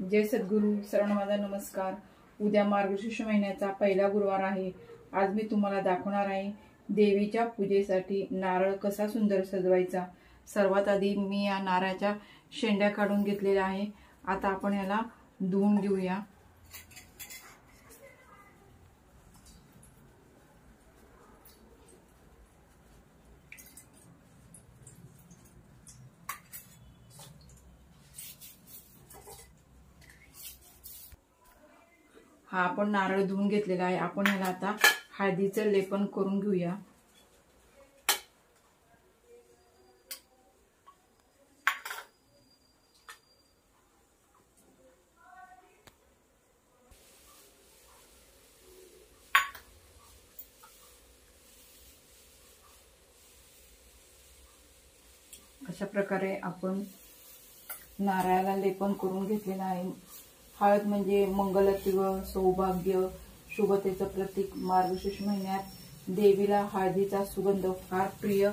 जय सद्गुरू. सर्वांना माझा नमस्कार. उद्या मार्गशीर्ष महिन्याचा पहिला गुरुवार आहे. आज मी तुम्हाला दाखवणार आहे देवीच्या पूजेसाठी नारळ कसा सुंदर सजवायचा. सर्वात आधी मी या नारळाच्या शेंड्या काढून घेतलेल्या आहे. आता आपण याला धुवून घेऊया. हा आपण नारळ धुवून घेतलेला आहे. आपण याला आता हळदीचं लेपन करून घेऊया. अशा प्रकारे आपण नारळाला लेपन करून घेतलेलं आहे. हळद म्हणजे मंगलत्व, सौभाग्य, शुभतेचं प्रतीक. मार्गशीर्ष महिन्यात देवीला हळदीचा सुगंध फार प्रिय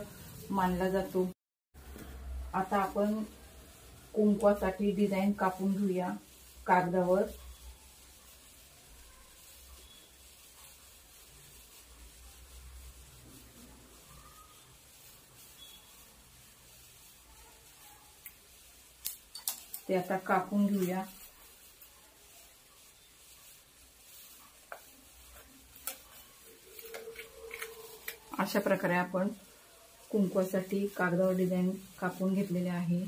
मानला जातो. आता आपण कुंकवासाठी डिझाईन कापून घेऊया कागदावर. ते आता कापून घेऊया. अशा प्रकारे आपण कुंकवासाठी कागदावर डिझाईन कापून घेतलेले आहे.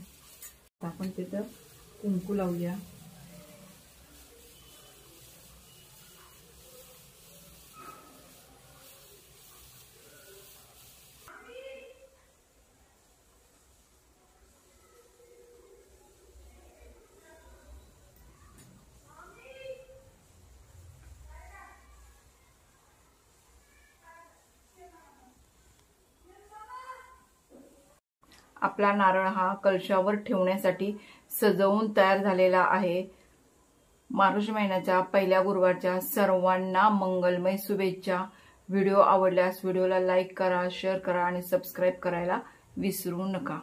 आपण तिथं कुंकू लावूया. आपला नारळ हा कलशावर ठेवण्यासाठी सजवून तयार झालेला आहे. मार्गशीर्ष महिन्याच्या पहिल्या गुरुवारच्या सर्वांना मंगलमय शुभेच्छा. व्हिडिओ आवडल्यास व्हिडिओला लाईक करा, शेअर करा आणि सबस्क्राईब करायला विसरू नका.